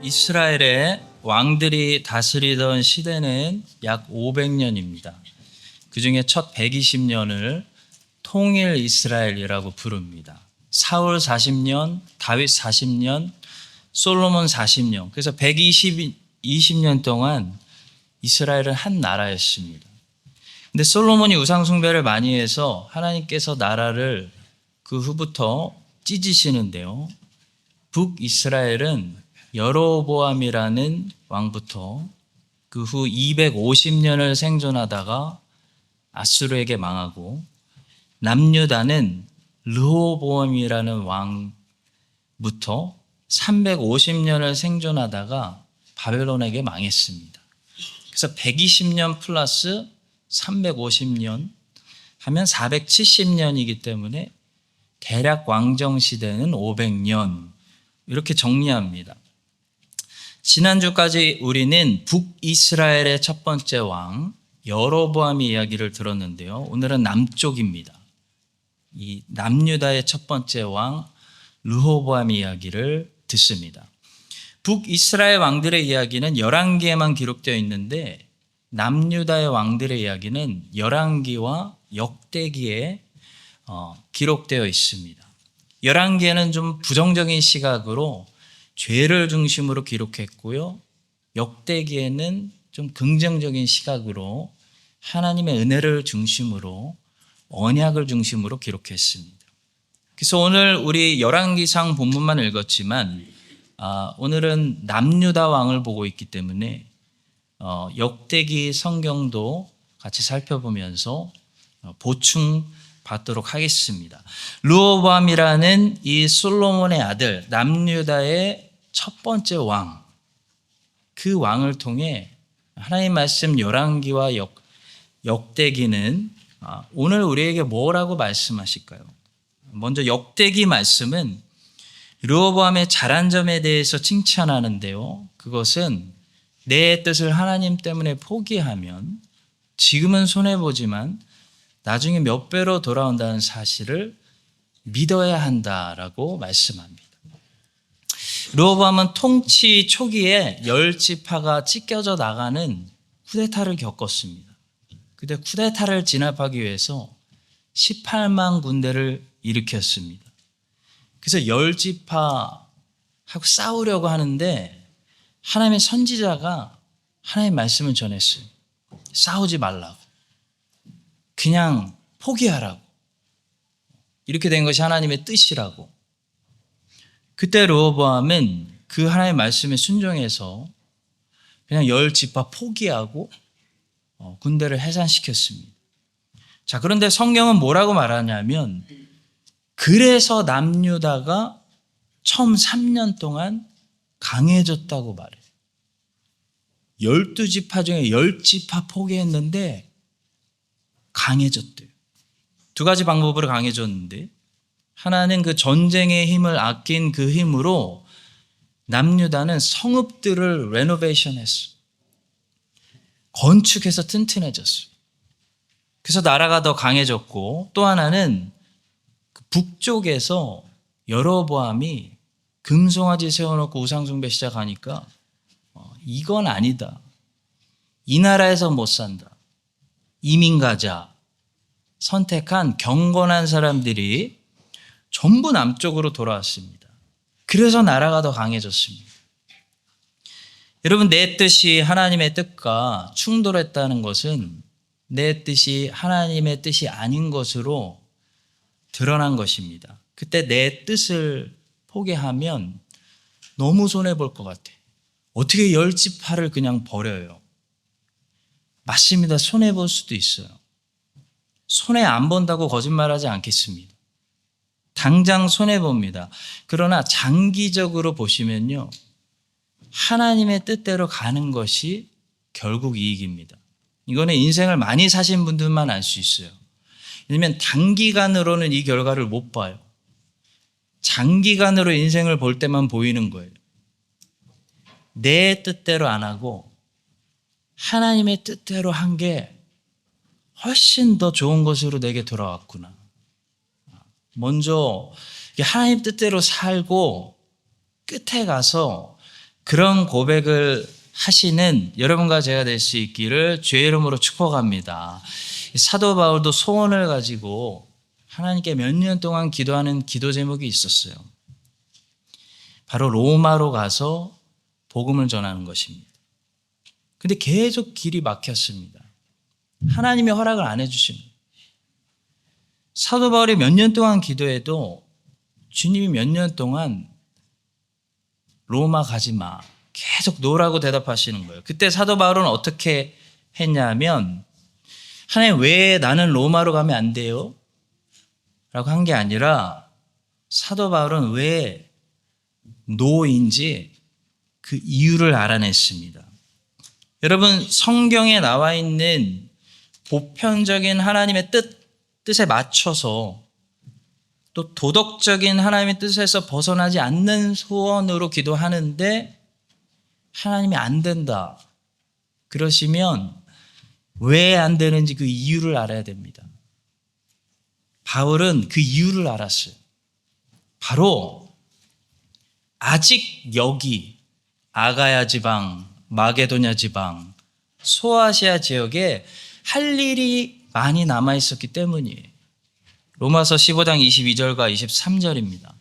이스라엘의 왕들이 다스리던 시대는 약 500년입니다. 그 중에 첫 120년을 통일 이스라엘이라고 부릅니다. 사울 40년, 다윗 40년, 솔로몬 40년. 그래서 120년 동안 이스라엘은 한 나라였습니다. 근데 솔로몬이 우상숭배를 많이 해서 하나님께서 나라를 그 후부터 찢으시는데요. 북이스라엘은 여로보암이라는 왕부터 그 후 250년을 생존하다가 아수르에게 망하고, 남유다는 르호보암이라는 왕부터 350년을 생존하다가 바벨론에게 망했습니다. 그래서 120년 플러스 350년 하면 470년이기 때문에 대략 왕정 시대는 500년, 이렇게 정리합니다. 지난주까지 우리는 북이스라엘의 첫 번째 왕 여로보암의 이야기를 들었는데요. 오늘은 남쪽입니다. 이 남유다의 첫 번째 왕 르호보암의 이야기를 듣습니다. 북이스라엘 왕들의 이야기는 열왕기에만 기록되어 있는데 남유다의 왕들의 이야기는 열왕기와 역대기에 기록되어 있습니다. 열왕기에는 좀 부정적인 시각으로 죄를 중심으로 기록했고요. 역대기에는 좀 긍정적인 시각으로 하나님의 은혜를 중심으로, 언약을 중심으로 기록했습니다. 그래서 오늘 우리 열왕기상 본문만 읽었지만 오늘은 남유다 왕을 보고 있기 때문에 역대기 성경도 같이 살펴보면서 보충 받도록 하겠습니다. 르호보암이라는 이 솔로몬의 아들, 남유다의 첫 번째 왕, 그 왕을 통해 하나님 말씀 열왕기와 역대기는 오늘 우리에게 뭐라고 말씀하실까요? 먼저 역대기 말씀은 르호보암의 잘한 점에 대해서 칭찬하는데요. 그것은 내 뜻을 하나님 때문에 포기하면 지금은 손해보지만 나중에 몇 배로 돌아온다는 사실을 믿어야 한다라고 말씀합니다. 르호보암은 통치 초기에 10지파가 찢겨져 나가는 쿠데타를 겪었습니다. 그때 쿠데타를 진압하기 위해서 18만 군대를 일으켰습니다. 그래서 10지파하고 싸우려고 하는데 하나님의 선지자가 하나님의 말씀을 전했어요. 싸우지 말라고. 그냥 포기하라고. 이렇게 된 것이 하나님의 뜻이라고. 그때 르호보암은 그 하나님의 말씀에 순종해서 그냥 10지파 포기하고 군대를 해산시켰습니다. 자, 그런데 성경은 뭐라고 말하냐면 그래서 남유다가 처음 3년 동안 강해졌다고 말해요. 12지파 중에 10지파 포기했는데 강해졌대요. 두 가지 방법으로 강해졌는데, 하나는 그 전쟁의 힘을 아낀 그 힘으로 남유다는 성읍들을 레노베이션 했어. 건축해서 튼튼해졌어. 그래서 나라가 더 강해졌고, 또 하나는 그 북쪽에서 여로보암이 금송아지 세워놓고 우상숭배 시작하니까 이건 아니다. 이 나라에서 못 산다. 이민 가자. 선택한 경건한 사람들이 전부 남쪽으로 돌아왔습니다. 그래서 나라가 더 강해졌습니다. 여러분, 내 뜻이 하나님의 뜻과 충돌했다는 것은 내 뜻이 하나님의 뜻이 아닌 것으로 드러난 것입니다. 그때 내 뜻을 포기하면 너무 손해볼 것 같아. 어떻게 10지파를 그냥 버려요? 맞습니다. 손해볼 수도 있어요. 손해 안 본다고 거짓말하지 않겠습니다. 당장 손해봅니다. 그러나 장기적으로 보시면요, 하나님의 뜻대로 가는 것이 결국 이익입니다. 이거는 인생을 많이 사신 분들만 알 수 있어요. 왜냐하면 단기간으로는 이 결과를 못 봐요. 장기간으로 인생을 볼 때만 보이는 거예요. 내 뜻대로 안 하고 하나님의 뜻대로 한 게 훨씬 더 좋은 것으로 내게 돌아왔구나. 먼저 하나님 뜻대로 살고 끝에 가서 그런 고백을 하시는 여러분과 제가 될 수 있기를 주의 이름으로 축복합니다. 사도 바울도 소원을 가지고 하나님께 몇 년 동안 기도하는 기도 제목이 있었어요. 바로 로마로 가서 복음을 전하는 것입니다. 근데 계속 길이 막혔습니다. 하나님이 허락을 안 해주시는 거예요. 사도 바울이 몇 년 동안 기도해도 주님이 몇 년 동안 로마 가지 마. 계속 노라고 대답하시는 거예요. 그때 사도 바울은 어떻게 했냐면 하나님 왜 나는 로마로 가면 안 돼요? 라고 한 게 아니라 사도 바울은 왜 노인지 그 이유를 알아냈습니다. 여러분 성경에 나와 있는 보편적인 하나님의 뜻에 맞춰서 또 도덕적인 하나님의 뜻에서 벗어나지 않는 소원으로 기도하는데 하나님이 안 된다. 그러시면 왜 안 되는지 그 이유를 알아야 됩니다. 바울은 그 이유를 알았어요. 바로 아직 여기 아가야 지방, 마게도냐 지방, 소아시아 지역에 할 일이 많이 남아 있었기 때문이에요. 로마서 15장 22절과 23절입니다.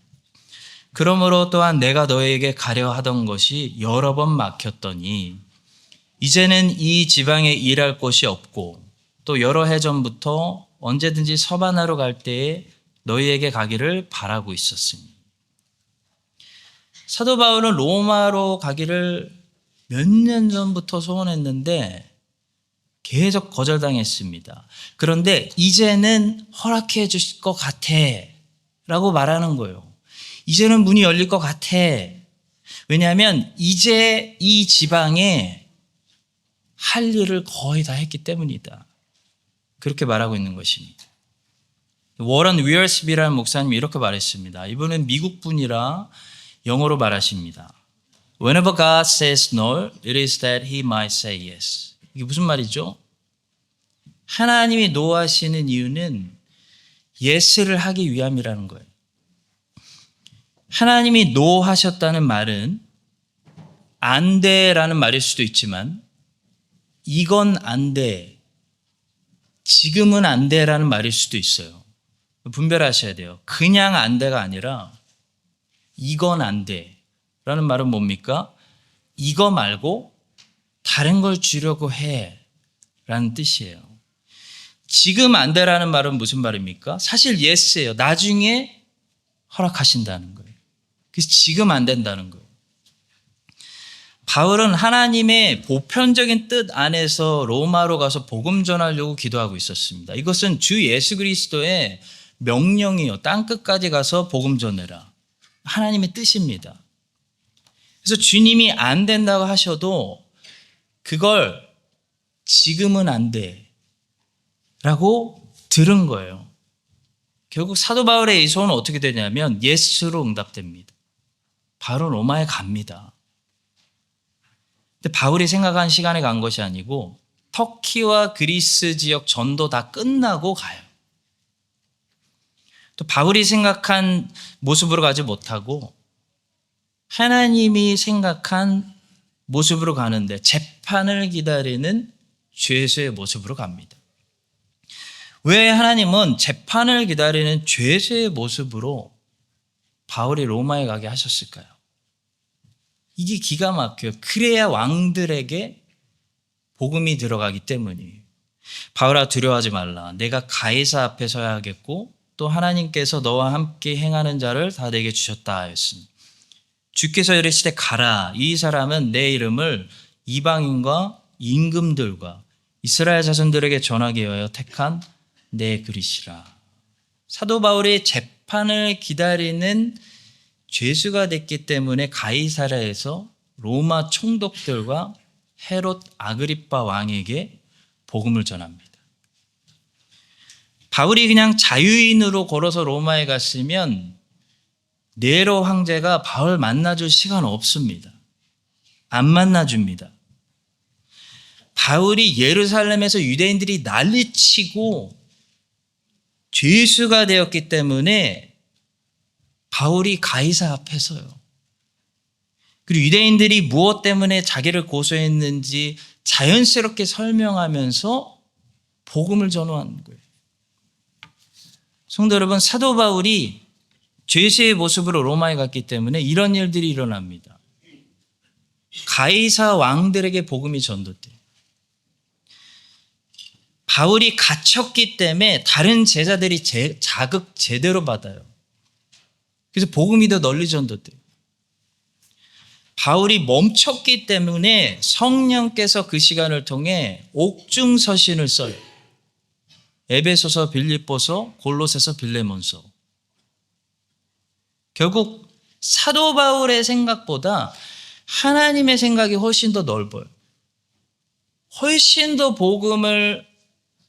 그러므로 또한 내가 너에게 가려 하던 것이 여러 번 막혔더니 이제는 이 지방에 일할 곳이 없고 또 여러 해 전부터 언제든지 서바나로 갈 때에 너희에게 가기를 바라고 있었으니. 사도 바울은 로마로 가기를 몇 년 전부터 소원했는데 계속 거절당했습니다. 그런데 이제는 허락해 주실 것 같아 라고 말하는 거예요. 이제는 문이 열릴 것 같아. 왜냐하면 이제 이 지방에 할 일을 거의 다 했기 때문이다. 그렇게 말하고 있는 것입니다. 워런 위얼스비라는 목사님이 이렇게 말했습니다. 이분은 미국 분이라 영어로 말하십니다. Whenever God says no, it is that he might say yes. 이게 무슨 말이죠? 하나님이 노하시는 이유는 yes를 하기 위함이라는 거예요. 하나님이 노하셨다는 말은 안 돼라는 말일 수도 있지만 이건 안 돼, 지금은 안 돼라는 말일 수도 있어요. 분별하셔야 돼요. 그냥 안 돼가 아니라 이건 안 돼라는 말은 뭡니까? 이거 말고 다른 걸 주려고 해라는 뜻이에요. 지금 안 돼라는 말은 무슨 말입니까? 사실 yes예요. 나중에 허락하신다는 거예요. 그래서 지금 안 된다는 거예요. 바울은 하나님의 보편적인 뜻 안에서 로마로 가서 복음 전하려고 기도하고 있었습니다. 이것은 주 예수 그리스도의 명령이요. 땅끝까지 가서 복음 전해라. 하나님의 뜻입니다. 그래서 주님이 안 된다고 하셔도 그걸 지금은 안 돼 라고 들은 거예요. 결국 사도 바울의 이 소원은 어떻게 되냐면 예스로 응답됩니다. 바로 로마에 갑니다. 근데 바울이 생각한 시간에 간 것이 아니고 터키와 그리스 지역 전도 다 끝나고 가요. 또 바울이 생각한 모습으로 가지 못하고 하나님이 생각한 모습으로 가는데 재판을 기다리는 죄수의 모습으로 갑니다. 왜 하나님은 재판을 기다리는 죄수의 모습으로 바울이 로마에 가게 하셨을까요? 이게 기가 막혀요. 그래야 왕들에게 복음이 들어가기 때문이에요. 바울아 두려워하지 말라. 내가 가이사 앞에 서야 하겠고 또 하나님께서 너와 함께 행하는 자를 다 내게 주셨다 하였습니다. 주께서 이르시되 가라. 이 사람은 내 이름을 이방인과 임금들과 이스라엘 자손들에게 전하게 하여 택한 내 그리시라. 사도 바울이 재판을 기다리는 죄수가 됐기 때문에 가이사랴에서 로마 총독들과 헤롯 아그리빠 왕에게 복음을 전합니다. 바울이 그냥 자유인으로 걸어서 로마에 갔으면 네로 황제가 바울 만나줄 시간 없습니다. 안 만나줍니다. 바울이 예루살렘에서 유대인들이 난리치고 죄수가 되었기 때문에 바울이 가이사 앞에 서요. 그리고 유대인들이 무엇 때문에 자기를 고소했는지 자연스럽게 설명하면서 복음을 전하는 거예요. 성도 여러분, 사도 바울이 죄수의 모습으로 로마에 갔기 때문에 이런 일들이 일어납니다. 가이사 왕들에게 복음이 전도돼요. 바울이 갇혔기 때문에 다른 제자들이 자극 제대로 받아요. 그래서 복음이 더 널리 전도돼요. 바울이 멈췄기 때문에 성령께서 그 시간을 통해 옥중서신을 써요. 에베소서, 빌립보서, 골로새서, 빌레몬서. 결국 사도 바울의 생각보다 하나님의 생각이 훨씬 더 넓어요. 훨씬 더 복음을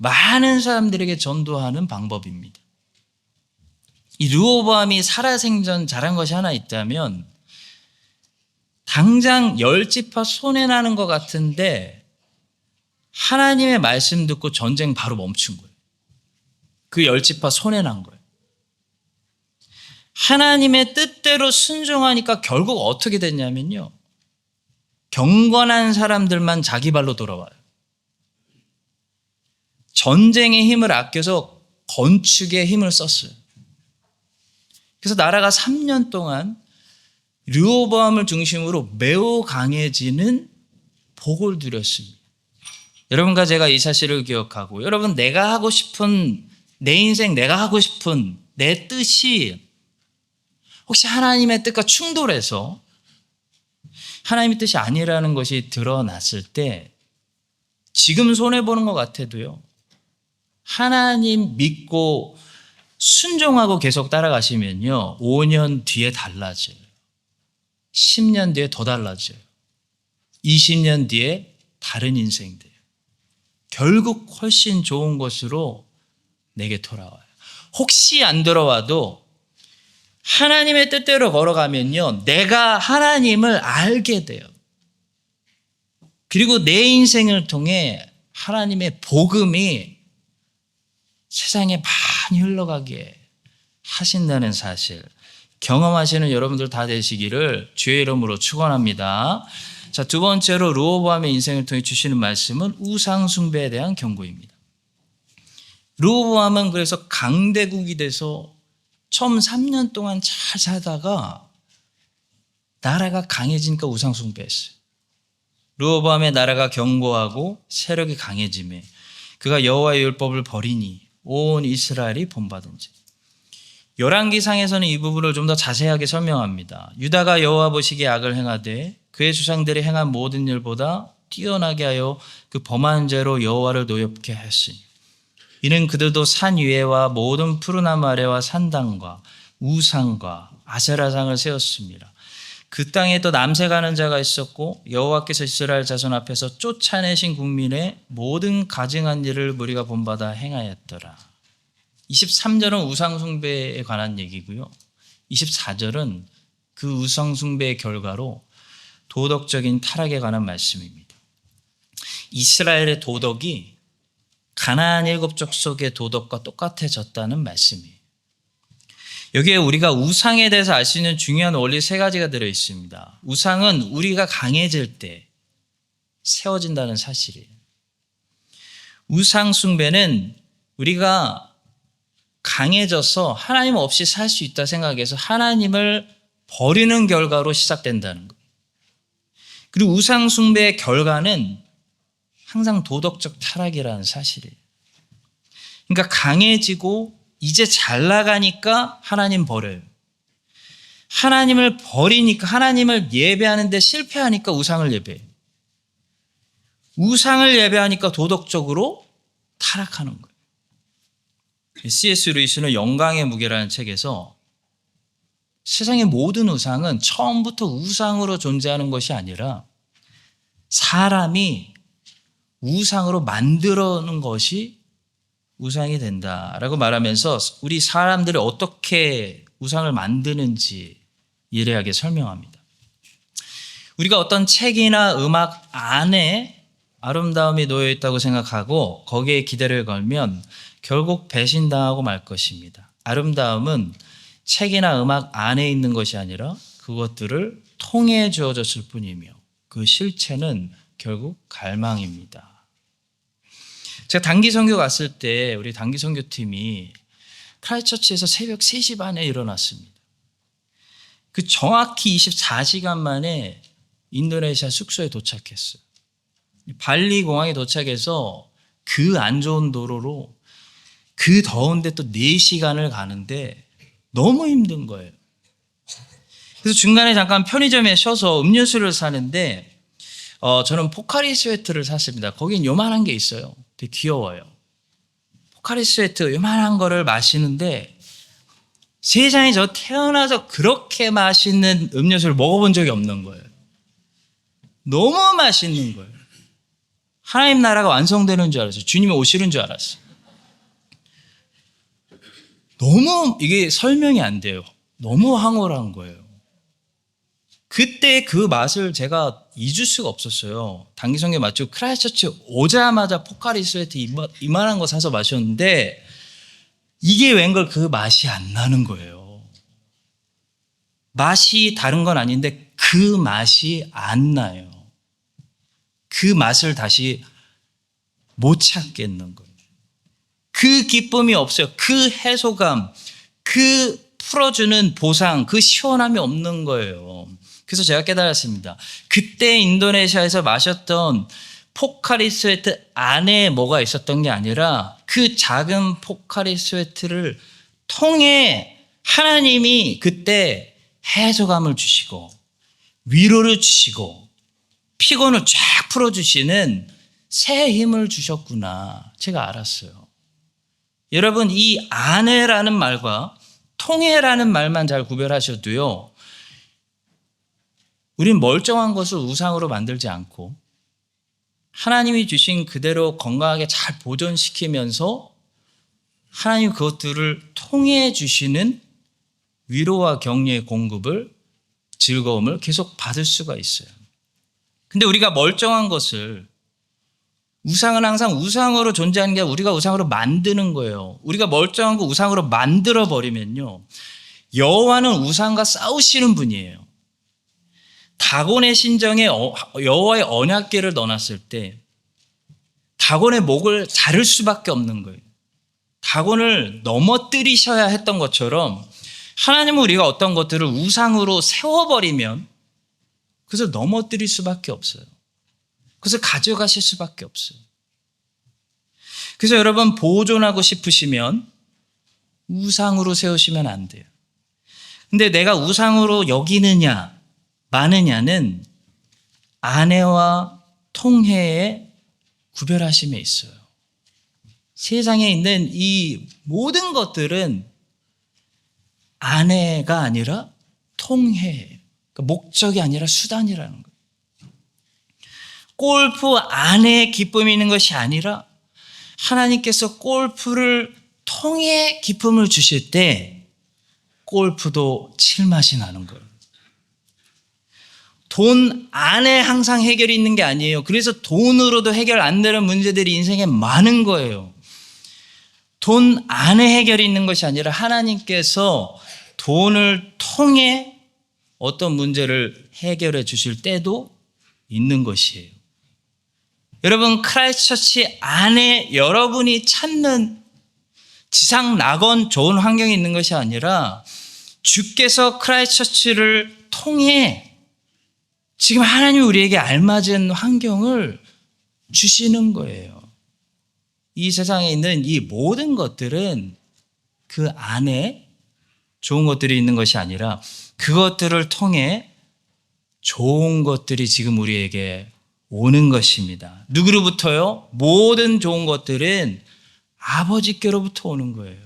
많은 사람들에게 전도하는 방법입니다. 이 르호보암이 살아생전 잘한 것이 하나 있다면 당장 10지파 손해나는 것 같은데 하나님의 말씀 듣고 전쟁 바로 멈춘 거예요. 그 10지파 손해난 거예요. 하나님의 뜻대로 순종하니까 결국 어떻게 됐냐면요. 경건한 사람들만 자기 발로 돌아와요. 전쟁의 힘을 아껴서 건축에 힘을 썼어요. 그래서 나라가 3년 동안 르호보암을 중심으로 매우 강해지는 복을 누렸습니다. 여러분과 제가 이 사실을 기억하고 여러분 내가 하고 싶은 내 인생 내가 하고 싶은 내 뜻이 혹시 하나님의 뜻과 충돌해서 하나님의 뜻이 아니라는 것이 드러났을 때 지금 손해보는 것 같아도요. 하나님 믿고 순종하고 계속 따라가시면요. 5년 뒤에 달라져요. 10년 뒤에 더 달라져요. 20년 뒤에 다른 인생 돼요. 결국 훨씬 좋은 것으로 내게 돌아와요. 혹시 안 돌아와도 하나님의 뜻대로 걸어가면요. 내가 하나님을 알게 돼요. 그리고 내 인생을 통해 하나님의 복음이 세상에 많이 흘러가게 하신다는 사실 경험하시는 여러분들 다 되시기를 주의 이름으로 축원합니다. 자, 두 번째로 르호보암의 인생을 통해 주시는 말씀은 우상 숭배에 대한 경고입니다. 르호보암은 그래서 강대국이 돼서 처음 3년 동안 잘 살다가 나라가 강해지니까 우상 숭배했어요. 르호보암의 나라가 견고하고 세력이 강해지매 그가 여호와의 율법을 버리니 온 이스라엘이 본받은 지. 열왕기상에서는 이 부분을 좀 더 자세하게 설명합니다. 유다가 여호와 보시기에 악을 행하되 그의 조상들이 행한 모든 일보다 뛰어나게 하여 그 범한 죄로 여호와를 노엽게 하였으니 이는 그들도 산 위에와 모든 푸른 나무 아래와 산당과 우상과 아세라상을 세웠습니다. 그 땅에 또 남색하는 자가 있었고 여호와께서 이스라엘 자손 앞에서 쫓아내신 국민의 모든 가증한 일을 무리가 본받아 행하였더라. 23절은 우상 숭배에 관한 얘기고요. 24절은 그 우상 숭배의 결과로 도덕적인 타락에 관한 말씀입니다. 이스라엘의 도덕이 가나안 7족속의 도덕과 똑같아졌다는 말씀이에요. 여기에 우리가 우상에 대해서 알 수 있는 중요한 원리 3가지가 들어 있습니다. 우상은 우리가 강해질 때 세워진다는 사실이에요. 우상 숭배는 우리가 강해져서 하나님 없이 살 수 있다 생각해서 하나님을 버리는 결과로 시작된다는 거예요. 그리고 우상 숭배의 결과는 항상 도덕적 타락이라는 사실이에요. 그러니까 강해지고 이제 잘 나가니까 하나님 버려요. 하나님을 버리니까 하나님을 예배하는데 실패하니까 우상을 예배해요. 우상을 예배하니까 도덕적으로 타락하는 거예요. C.S. 루이스는 영광의 무게라는 책에서 세상의 모든 우상은 처음부터 우상으로 존재하는 것이 아니라 사람이 우상으로 만들어 놓은 것이 우상이 된다라고 말하면서 우리 사람들이 어떻게 우상을 만드는지 예리하게 설명합니다. 우리가 어떤 책이나 음악 안에 아름다움이 놓여 있다고 생각하고 거기에 기대를 걸면 결국 배신당하고 말 것입니다. 아름다움은 책이나 음악 안에 있는 것이 아니라 그것들을 통해 주어졌을 뿐이며 그 실체는 결국 갈망입니다. 제가 단기 선교 갔을 때 우리 단기 선교팀이 크라이처치에서 새벽 3시 반에 일어났습니다. 그 정확히 24시간 만에 인도네시아 숙소에 도착했어요. 발리 공항에 도착해서 그 안 좋은 도로로 그 더운데 또 4시간을 가는데 너무 힘든 거예요. 그래서 중간에 잠깐 편의점에 쉬어서 음료수를 사는데 저는 포카리 스웨트를 샀습니다. 거긴 요만한 게 있어요. 되게 귀여워요. 포카리 스웨트 요만한 거를 마시는데 세상에 저 태어나서 그렇게 맛있는 음료수를 먹어본 적이 없는 거예요. 너무 맛있는 거예요. 하나님 나라가 완성되는 줄 알았어요. 주님이 오시는 줄 알았어요. 너무 이게 설명이 안 돼요. 너무 황홀한 거예요. 그때 그 맛을 제가 잊을 수가 없었어요. 단기 선교 마치고 크라이처치 오자마자 포카리 스웨트 이만한 거 사서 마셨는데 이게 웬걸 그 맛이 안 나는 거예요. 맛이 다른 건 아닌데 그 맛이 안 나요. 그 맛을 다시 못 찾겠는 거예요. 그 기쁨이 없어요. 그 해소감, 그 풀어주는 보상, 그 시원함이 없는 거예요. 그래서 제가 깨달았습니다. 그때 인도네시아에서 마셨던 포카리 스웨트 안에 뭐가 있었던 게 아니라 그 작은 포카리 스웨트를 통해 하나님이 그때 해소감을 주시고 위로를 주시고 피곤을 쫙 풀어주시는 새 힘을 주셨구나. 제가 알았어요. 여러분, 이 안에라는 말과 통해라는 말만 잘 구별하셔도요. 우린 멀쩡한 것을 우상으로 만들지 않고 하나님이 주신 그대로 건강하게 잘 보존시키면서 하나님 그것들을 통해 주시는 위로와 격려의 공급을 즐거움을 계속 받을 수가 있어요. 근데 우리가 멀쩡한 것을 우상은 항상 우상으로 존재하는 게 아니라 우리가 우상으로 만드는 거예요. 우리가 멀쩡한 거 우상으로 만들어 버리면요. 여호와는 우상과 싸우시는 분이에요. 다곤의 신정에 여호와의 언약궤를 넣어놨을 때 다곤의 목을 자를 수밖에 없는 거예요. 다곤을 넘어뜨리셔야 했던 것처럼 하나님은 우리가 어떤 것들을 우상으로 세워버리면 그것을 넘어뜨릴 수밖에 없어요. 그것을 가져가실 수밖에 없어요. 그래서 여러분 보존하고 싶으시면 우상으로 세우시면 안 돼요. 근데 내가 우상으로 여기느냐 마느냐는 아내와 통해의 구별하심에 있어요. 세상에 있는 이 모든 것들은 아내가 아니라 통해예요. 그러니까 목적이 아니라 수단이라는 거예요. 골프 안에 기쁨이 있는 것이 아니라 하나님께서 골프를 통해 기쁨을 주실 때 골프도 칠맛이 나는 거예요. 돈 안에 항상 해결이 있는 게 아니에요. 그래서 돈으로도 해결 안 되는 문제들이 인생에 많은 거예요. 돈 안에 해결이 있는 것이 아니라 하나님께서 돈을 통해 어떤 문제를 해결해 주실 때도 있는 것이에요. 여러분 크라이스트처치 안에 여러분이 찾는 지상 낙원 좋은 환경이 있는 것이 아니라 주께서 크라이스트처치를 통해 지금 하나님이 우리에게 알맞은 환경을 주시는 거예요. 이 세상에 있는 이 모든 것들은 그 안에 좋은 것들이 있는 것이 아니라 그것들을 통해 좋은 것들이 지금 우리에게 오는 것입니다. 누구로부터요? 모든 좋은 것들은 아버지께로부터 오는 거예요.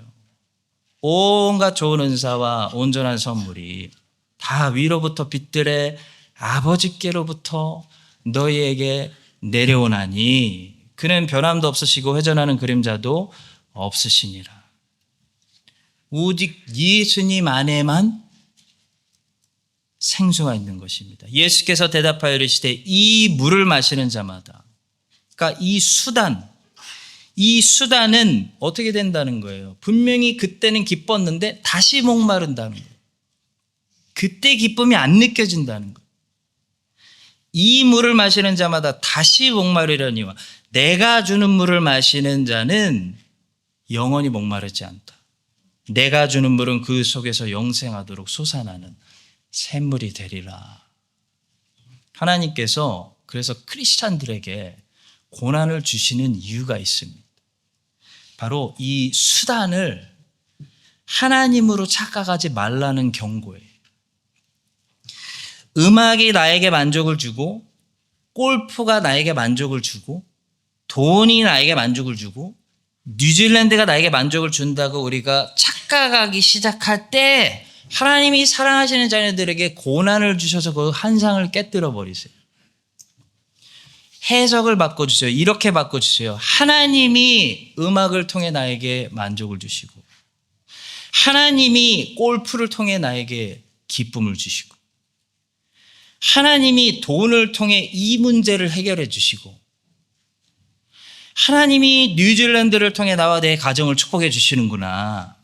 온갖 좋은 은사와 온전한 선물이 다 위로부터 빛들의 아버지께로부터 너희에게 내려오나니 그는 변함도 없으시고 회전하는 그림자도 없으시니라. 오직 예수님 안에만 생수가 있는 것입니다. 예수께서 대답하여 이르시되 이 물을 마시는 자마다 그러니까 이 수단은 어떻게 된다는 거예요? 분명히 그때는 기뻤는데 다시 목마른다는 거예요. 그때 기쁨이 안 느껴진다는 거예요. 이 물을 마시는 자마다 다시 목마르려니와 내가 주는 물을 마시는 자는 영원히 목마르지 않다. 내가 주는 물은 그 속에서 영생하도록 솟아나는 샘물이 되리라. 하나님께서 그래서 크리스찬들에게 고난을 주시는 이유가 있습니다. 바로 이 수단을 하나님으로 착각하지 말라는 경고예요. 음악이 나에게 만족을 주고 골프가 나에게 만족을 주고 돈이 나에게 만족을 주고 뉴질랜드가 나에게 만족을 준다고 우리가 착각하기 시작할 때 하나님이 사랑하시는 자녀들에게 고난을 주셔서 그 환상을 깨뜨려 버리세요. 해석을 바꿔주세요. 이렇게 바꿔주세요. 하나님이 음악을 통해 나에게 만족을 주시고 하나님이 골프를 통해 나에게 기쁨을 주시고 하나님이 돈을 통해 이 문제를 해결해 주시고 하나님이 뉴질랜드를 통해 나와 내 가정을 축복해 주시는구나.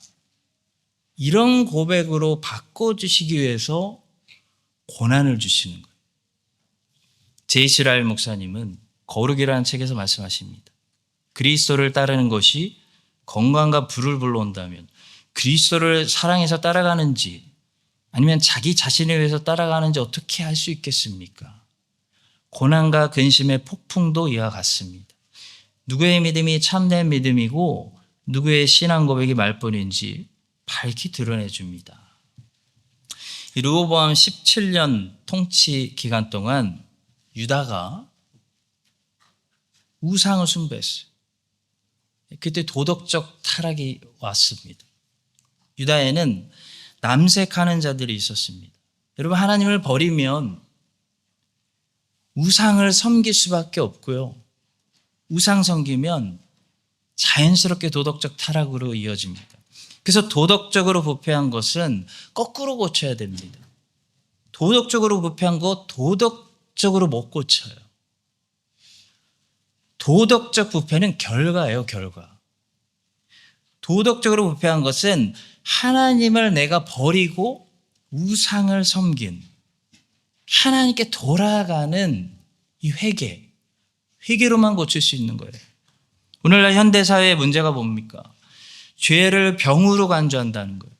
이런 고백으로 바꿔주시기 위해서 고난을 주시는 거예요. 제이스라엘 목사님은 거룩이라는 책에서 말씀하십니다. 그리스도를 따르는 것이 건강과 부를 불러온다면 그리스도를 사랑해서 따라가는지 아니면 자기 자신을 위해서 따라가는지 어떻게 할 수 있겠습니까? 고난과 근심의 폭풍도 이와 같습니다. 누구의 믿음이 참된 믿음이고 누구의 신앙 고백이 말뿐인지 밝히 드러내 줍니다. 르호보암 17년 통치 기간 동안 유다가 우상을 숭배했어요. 그때 도덕적 타락이 왔습니다. 유다에는 남색하는 자들이 있었습니다. 여러분, 하나님을 버리면 우상을 섬길 수밖에 없고요. 우상 섬기면 자연스럽게 도덕적 타락으로 이어집니다. 그래서 도덕적으로 부패한 것은 거꾸로 고쳐야 됩니다. 도덕적으로 부패한 것 도덕적으로 못 고쳐요. 도덕적 부패는 결과예요, 결과. 도덕적으로 부패한 것은 하나님을 내가 버리고 우상을 섬긴 하나님께 돌아가는 이 회개로만 고칠 수 있는 거예요. 오늘날 현대사회의 문제가 뭡니까? 죄를 병으로 간주한다는 거예요.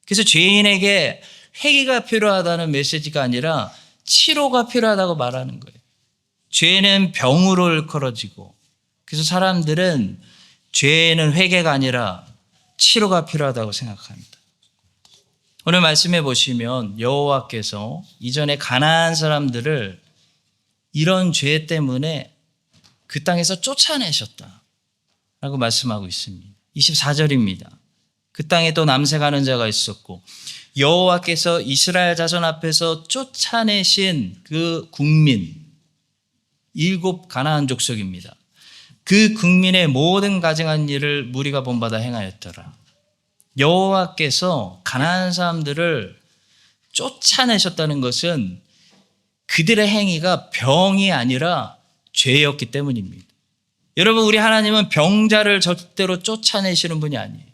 그래서 죄인에게 회개가 필요하다는 메시지가 아니라 치료가 필요하다고 말하는 거예요. 죄는 병으로 일컬어지고 그래서 사람들은 죄는 회개가 아니라 치료가 필요하다고 생각합니다. 오늘 말씀해 보시면 여호와께서 이전에 가나안 사람들을 이런 죄 때문에 그 땅에서 쫓아내셨다라고 말씀하고 있습니다. 24절입니다. 그 땅에 또 남색하는 자가 있었고 여호와께서 이스라엘 자손 앞에서 쫓아내신 그 국민 7 가나안 족속입니다. 그 국민의 모든 가증한 일을 무리가 본받아 행하였더라. 여호와께서 가나안 사람들을 쫓아내셨다는 것은 그들의 행위가 병이 아니라 죄였기 때문입니다. 여러분, 우리 하나님은 병자를 절대로 쫓아내시는 분이 아니에요.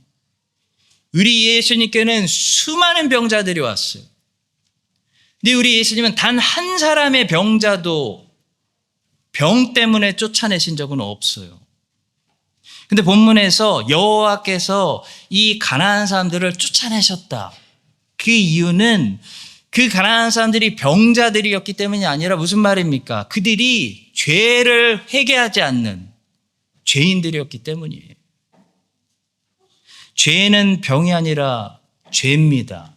우리 예수님께는 수많은 병자들이 왔어요. 근데 우리 예수님은 단 한 사람의 병자도 병 때문에 쫓아내신 적은 없어요. 근데 본문에서 여호와께서 이 가나안 사람들을 쫓아내셨다. 그 이유는 그 가나안 사람들이 병자들이었기 때문이 아니라 무슨 말입니까? 그들이 죄를 회개하지 않는 죄인들이었기 때문이에요. 죄는 병이 아니라 죄입니다.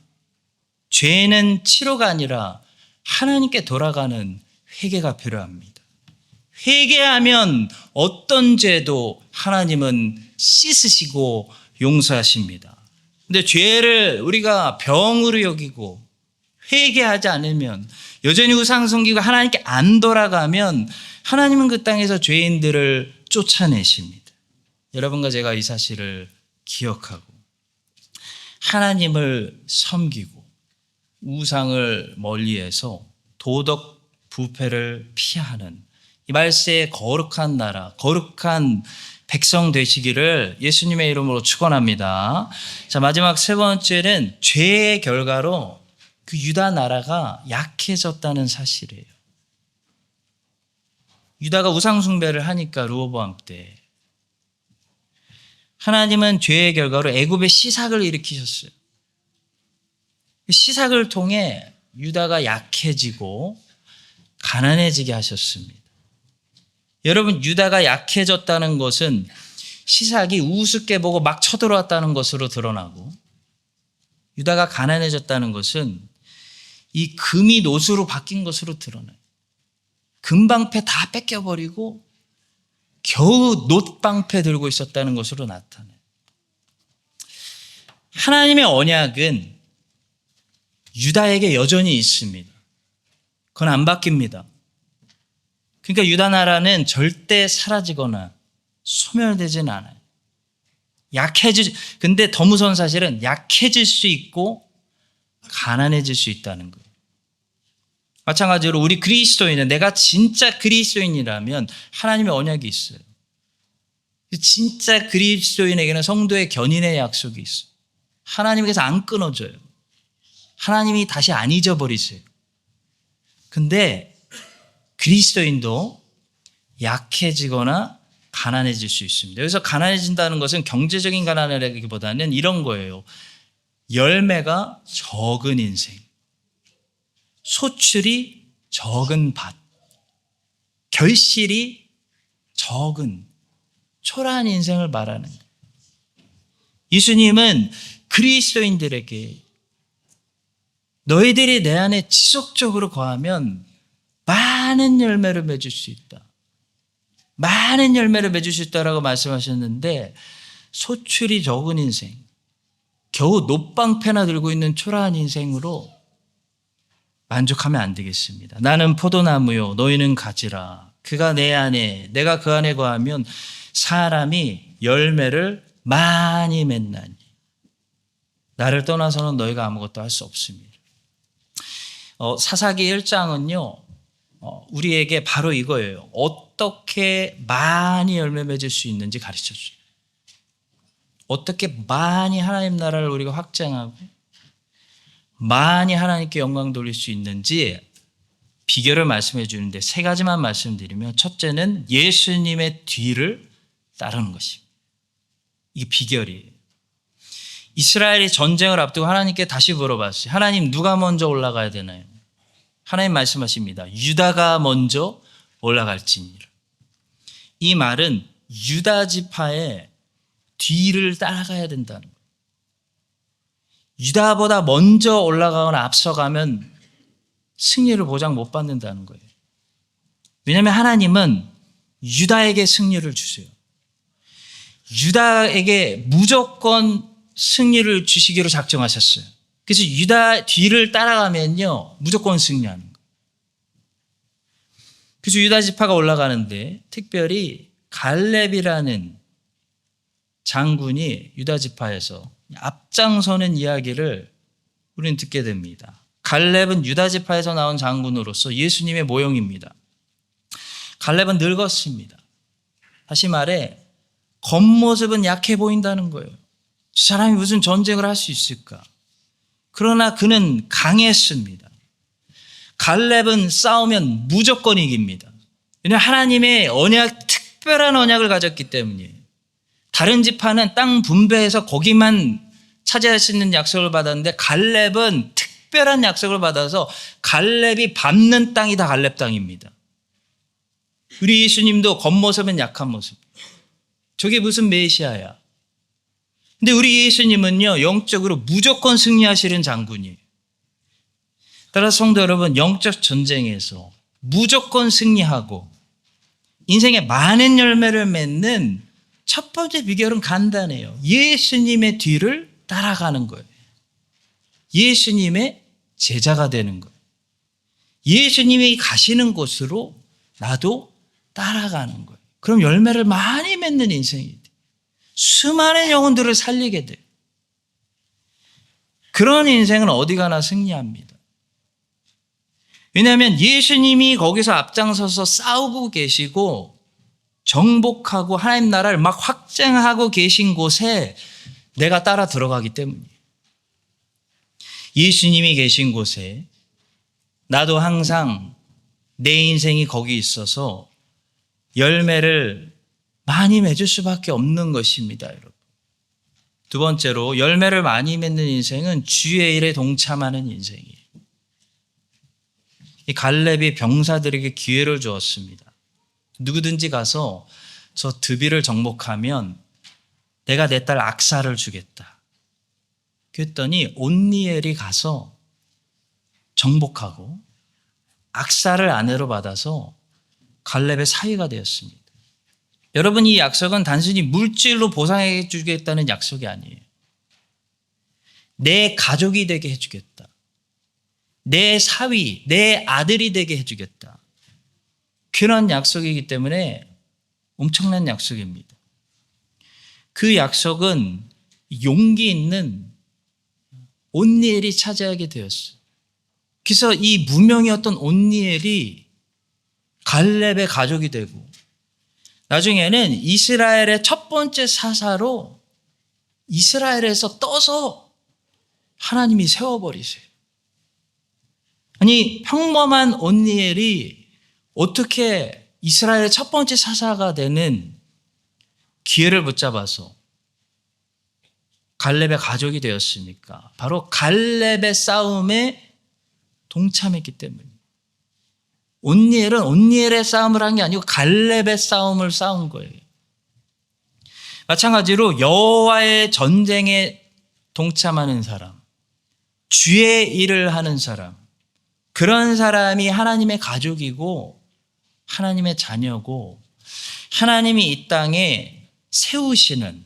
죄는 치료가 아니라 하나님께 돌아가는 회개가 필요합니다. 회개하면 어떤 죄도 하나님은 씻으시고 용서하십니다. 근데 죄를 우리가 병으로 여기고 회개하지 않으면 여전히 우상 섬기고 하나님께 안 돌아가면 하나님은 그 땅에서 죄인들을 쫓아내십니다. 여러분과 제가 이 사실을 기억하고 하나님을 섬기고 우상을 멀리해서 도덕 부패를 피하는 이 말세의 거룩한 나라, 거룩한 백성 되시기를 예수님의 이름으로 축원합니다. 자, 마지막 세 번째는 죄의 결과로 그 유다 나라가 약해졌다는 사실이에요. 유다가 우상 숭배를 하니까 르호보암 때 하나님은 죄의 결과로 애굽의 시삭을 일으키셨어요. 시삭을 통해 유다가 약해지고 가난해지게 하셨습니다. 여러분, 유다가 약해졌다는 것은 시삭이 우습게 보고 막 쳐들어왔다는 것으로 드러나고, 유다가 가난해졌다는 것은 이 금이 노수로 바뀐 것으로 드러나요. 금방패 다 뺏겨버리고 겨우 놋방패 들고 있었다는 것으로 나타나요. 하나님의 언약은 유다에게 여전히 있습니다. 그건 안 바뀝니다. 그러니까 유다 나라는 절대 사라지거나 소멸되진 않아요. 근데 더 무서운 사실은 약해질 수 있고 가난해질 수 있다는 거예요. 마찬가지로 우리 그리스도인은, 내가 진짜 그리스도인이라면 하나님의 언약이 있어요. 진짜 그리스도인에게는 성도의 견인의 약속이 있어요. 하나님께서 안 끊어져요. 하나님이 다시 안 잊어버리세요. 근데 그리스도인도 약해지거나 가난해질 수 있습니다. 여기서 가난해진다는 것은 경제적인 가난이라기보다는 이런 거예요. 열매가 적은 인생, 소출이 적은 밭, 결실이 적은 초라한 인생을 말하는 거예요. 예수님은 그리스도인들에게 너희들이 내 안에 지속적으로 거하면 많은 열매를 맺을 수 있다. 많은 열매를 맺을 수 있다라고 말씀하셨는데, 소출이 적은 인생, 겨우 놋방패나 들고 있는 초라한 인생으로 만족하면 안 되겠습니다. 나는 포도나무요, 너희는 가지라. 그가 내 안에, 내가 그 안에 거하면 사람이 열매를 많이 맺나니 나를 떠나서는 너희가 아무것도 할 수 없습니다. 사사기 1장은요, 우리에게 바로 이거예요. 어떻게 많이 열매 맺을 수 있는지 가르쳐줘요. 어떻게 많이 하나님 나라를 우리가 확장하고 많이 하나님께 영광 돌릴 수 있는지 비결을 말씀해 주는데, 세 가지만 말씀드리면, 첫째는 예수님의 뒤를 따르는 것입니다. 이게 비결이에요. 이스라엘이 전쟁을 앞두고 하나님께 다시 물어봤어요. 하나님, 누가 먼저 올라가야 되나요? 하나님 말씀하십니다. 유다가 먼저 올라갈지니라. 이 말은 유다 지파의 뒤를 따라가야 된다는 거예요. 유다보다 먼저 올라가거나 앞서가면 승리를 보장 못 받는다는 거예요. 왜냐하면 하나님은 유다에게 승리를 주세요. 유다에게 무조건 승리를 주시기로 작정하셨어요. 그래서 유다 뒤를 따라가면요, 무조건 승리하는 거예요. 그래서 유다 지파가 올라가는데, 특별히 갈렙이라는 장군이 유다 지파에서 앞장서는 이야기를 우리는 듣게 됩니다. 갈렙은 유다 지파에서 나온 장군으로서 예수님의 모형입니다. 갈렙은 늙었습니다. 다시 말해 겉모습은 약해 보인다는 거예요. 저 사람이 무슨 전쟁을 할 수 있을까? 그러나 그는 강했습니다. 갈렙은 싸우면 무조건 이깁니다. 왜냐하면 하나님의 언약, 특별한 언약을 가졌기 때문이에요. 다른 지파는 땅 분배해서 거기만 차지할 수 있는 약속을 받았는데, 갈렙은 특별한 약속을 받아서 갈렙이 밟는 땅이 다 갈렙 땅입니다. 우리 예수님도 겉모습은 약한 모습. 저게 무슨 메시아야? 근데 우리 예수님은요, 영적으로 무조건 승리하시는 장군이에요. 따라서 성도 여러분, 영적 전쟁에서 무조건 승리하고 인생에 많은 열매를 맺는 첫 번째 비결은 간단해요. 예수님의 뒤를 따라가는 거예요. 예수님의 제자가 되는 거예요. 예수님이 가시는 곳으로 나도 따라가는 거예요. 그럼 열매를 많이 맺는 인생이 돼요. 수많은 영혼들을 살리게 돼요. 그런 인생은 어디 가나 승리합니다. 왜냐하면 예수님이 거기서 앞장서서 싸우고 계시고 정복하고 하나님 나라를 막 확장하고 계신 곳에 내가 따라 들어가기 때문이에요. 예수님이 계신 곳에 나도 항상 내 인생이 거기 있어서 열매를 많이 맺을 수밖에 없는 것입니다, 여러분. 두 번째로 열매를 많이 맺는 인생은 주의 일에 동참하는 인생이에요. 이 갈렙이 병사들에게 기회를 주었습니다. 누구든지 가서 저 드비를 정복하면 내가 내 딸 악사를 주겠다. 그랬더니 온니엘이 가서 정복하고 악사를 아내로 받아서 갈렙의 사위가 되었습니다. 여러분, 이 약속은 단순히 물질로 보상해 주겠다는 약속이 아니에요. 내 가족이 되게 해주겠다. 내 사위, 내 아들이 되게 해주겠다. 그런 약속이기 때문에 엄청난 약속입니다. 그 약속은 용기 있는 온니엘이 차지하게 되었어요. 그래서 이 무명이었던 온니엘이 갈렙의 가족이 되고 나중에는 이스라엘의 첫 번째 사사로 이스라엘에서 떠서 하나님이 세워버리세요. 아니, 평범한 온니엘이 어떻게 이스라엘의 첫 번째 사사가 되는 기회를 붙잡아서 갈렙의 가족이 되었습니까? 바로 갈렙의 싸움에 동참했기 때문입니다. 온니엘은 온니엘의 싸움을 한 게 아니고 갈렙의 싸움을 싸운 거예요. 마찬가지로 여호와의 전쟁에 동참하는 사람, 주의 일을 하는 사람, 그런 사람이 하나님의 가족이고 하나님의 자녀고 하나님이 이 땅에 세우시는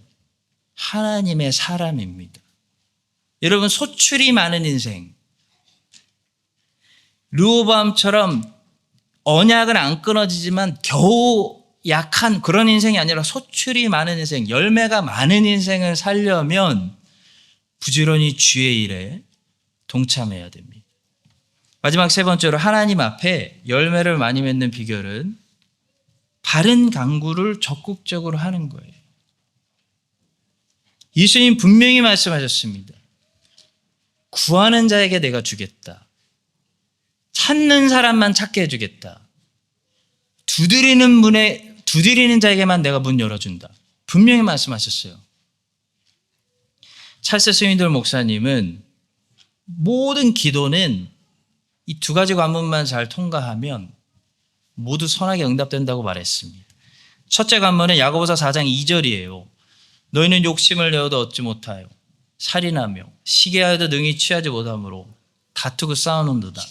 하나님의 사람입니다. 여러분, 소출이 많은 인생, 르호보암처럼 언약은 안 끊어지지만 겨우 약한 그런 인생이 아니라 소출이 많은 인생, 열매가 많은 인생을 살려면 부지런히 주의 일에 동참해야 됩니다. 마지막 세 번째로 하나님 앞에 열매를 많이 맺는 비결은 바른 간구를 적극적으로 하는 거예요. 예수님 분명히 말씀하셨습니다. 구하는 자에게 내가 주겠다. 찾는 사람만 찾게 해주겠다. 두드리는 자에게만 내가 문 열어준다. 분명히 말씀하셨어요. 찰스 스윈들 목사님은 모든 기도는 이 두 가지 관문만 잘 통과하면 모두 선하게 응답된다고 말했습니다. 첫째 관문은 야고보서 4장 2절이에요. 너희는 욕심을 내어도 얻지 못하여 살인하며 시기하여도 능히 취하지 못함으로 다투고 싸우는도다.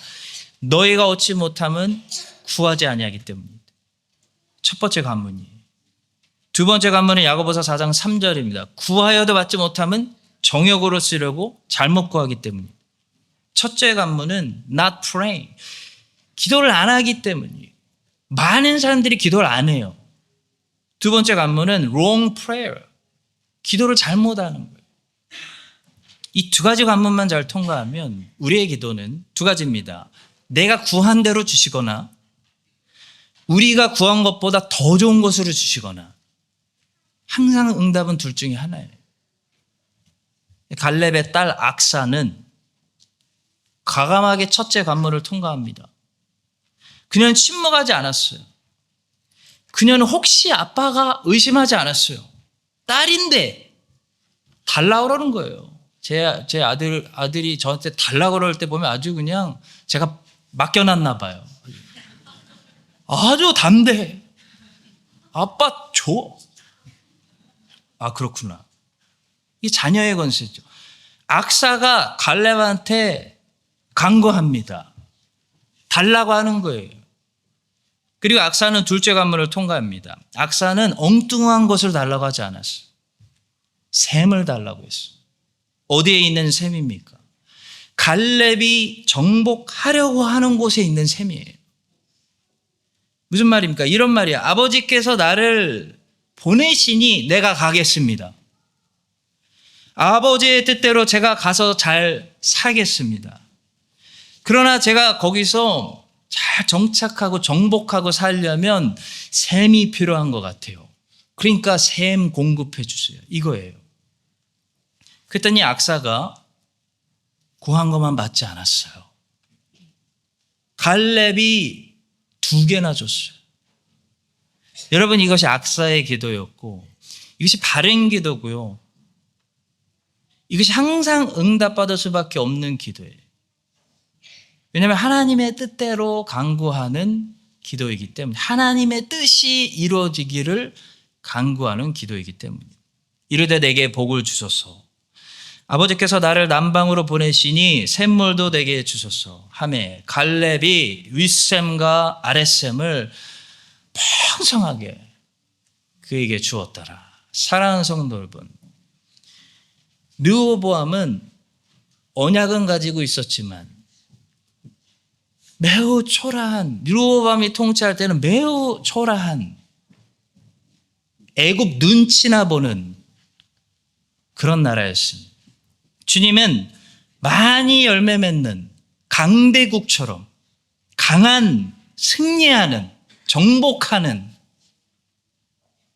너희가 얻지 못함은 구하지 아니하기 때문이다. 첫 번째 관문이에요. 두 번째 관문은 야고보서 4장 3절입니다. 구하여도 받지 못함은 정욕으로 쓰려고 잘못 구하기 때문이다. 첫째 관문은 not praying. 기도를 안 하기 때문이에요. 많은 사람들이 기도를 안 해요. 두 번째 관문은 wrong prayer. 기도를 잘못하는 거예요. 이 두 가지 관문만 잘 통과하면 우리의 기도는 두 가지입니다. 내가 구한 대로 주시거나 우리가 구한 것보다 더 좋은 것으로 주시거나 항상 응답은 둘 중에 하나예요. 갈렙의 딸 악사는 과감하게 첫째 관문을 통과합니다. 그녀는 침묵하지 않았어요. 그녀는 혹시 아빠가 의심하지 않았어요. 딸인데 달라고 그러는 거예요. 제 아들이 저한테 달라고 그럴 때 보면 아주 그냥 제가 맡겨놨나 봐요. 아주 담대해. 아빠 줘. 아, 그렇구나. 이 자녀의 건세죠. 악사가 갈렙한테 간구합니다. 달라고 하는 거예요. 그리고 악사는 둘째 관문을 통과합니다. 악사는 엉뚱한 것을 달라고 하지 않았어요. 샘을 달라고 했어요. 어디에 있는 샘입니까? 갈렙이 정복하려고 하는 곳에 있는 샘이에요. 무슨 말입니까? 이런 말이야. 아버지께서 나를 보내시니 내가 가겠습니다. 아버지의 뜻대로 제가 가서 잘 살겠습니다. 그러나 제가 거기서 잘 정착하고 정복하고 살려면 샘이 필요한 것 같아요. 그러니까 샘 공급해 주세요. 이거예요. 그랬더니 악사가 구한 것만 받지 않았어요. 갈렙이 2개나 줬어요. 여러분, 이것이 악사의 기도였고 이것이 바른 기도고요. 이것이 항상 응답받을 수밖에 없는 기도예요. 왜냐하면 하나님의 뜻대로 간구하는 기도이기 때문에, 하나님의 뜻이 이루어지기를 간구하는 기도이기 때문이에요. 이르되 내게 복을 주소서. 아버지께서 나를 남방으로 보내시니 샘물도 내게 주소서 하매 갈렙이 윗샘과 아랫샘을 풍성하게 그에게 주었더라. 사랑하는 성도 여러분, 르호보암은 언약은 가지고 있었지만 매우 초라한, 르호보암이 통치할 때는 매우 초라한, 애굽 눈치나 보는 그런 나라였습니다. 주님은 많이 열매 맺는 강대국처럼 강한, 승리하는, 정복하는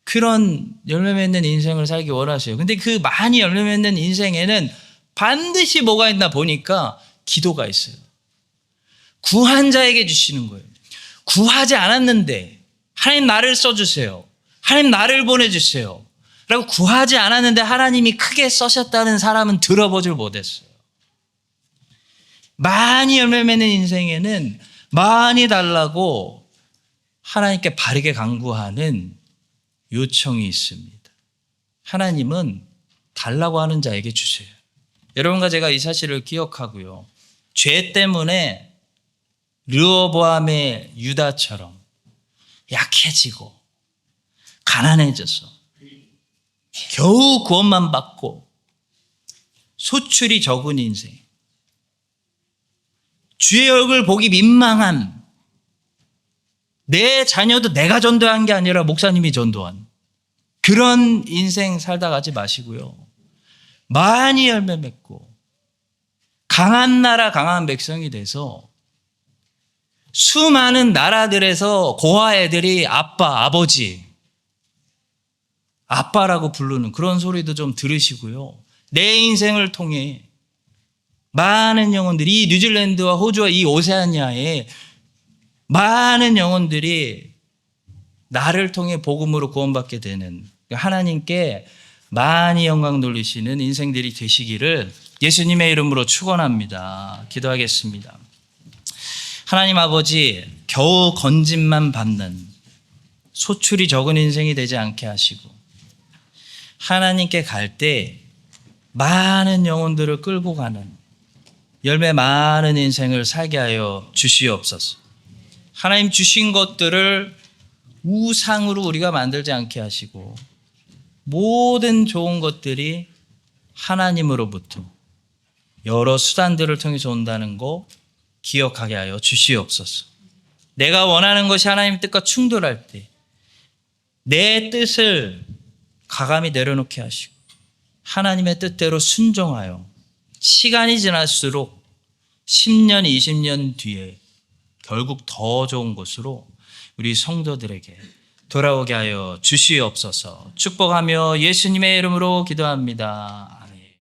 그런 열매 맺는 인생을 살기 원하세요. 근데 그 많이 열매 맺는 인생에는 반드시 뭐가 있나 보니까 기도가 있어요. 구한 자에게 주시는 거예요. 구하지 않았는데 하나님 나를 써주세요. 하나님 나를 보내주세요. 라고 구하지 않았는데 하나님이 크게 써셨다는 사람은 들어보질 못했어요. 많이 열매 맺는 인생에는 많이 달라고 하나님께 바르게 간구하는 요청이 있습니다. 하나님은 달라고 하는 자에게 주세요. 여러분과 제가 이 사실을 기억하고요. 죄 때문에 르호보암의 유다처럼 약해지고 가난해져서 겨우 구원만 받고 소출이 적은 인생, 주의 얼굴 보기 민망한, 내 자녀도 내가 전도한 게 아니라 목사님이 전도한 그런 인생 살다 가지 마시고요. 많이 열매 맺고 강한 나라 강한 백성이 돼서 수많은 나라들에서 고아 애들이 아빠, 아버지, 아빠라고 부르는 그런 소리도 좀 들으시고요. 내 인생을 통해 많은 영혼들이, 이 뉴질랜드와 호주와 이 오세아니아에 많은 영혼들이 나를 통해 복음으로 구원받게 되는, 하나님께 많이 영광 돌리시는 인생들이 되시기를 예수님의 이름으로 축원합니다. 기도하겠습니다. 하나님 아버지, 겨우 건짐만 받는 소출이 적은 인생이 되지 않게 하시고 하나님께 갈 때 많은 영혼들을 끌고 가는 열매 많은 인생을 살게 하여 주시옵소서. 하나님 주신 것들을 우상으로 우리가 만들지 않게 하시고 모든 좋은 것들이 하나님으로부터 여러 수단들을 통해서 온다는 거 기억하게 하여 주시옵소서. 내가 원하는 것이 하나님 뜻과 충돌할 때 내 뜻을 가감히 내려놓게 하시고 하나님의 뜻대로 순종하여 시간이 지날수록 10년, 20년 뒤에 결국 더 좋은 곳으로 우리 성도들에게 돌아오게 하여 주시옵소서. 축복하며 예수님의 이름으로 기도합니다.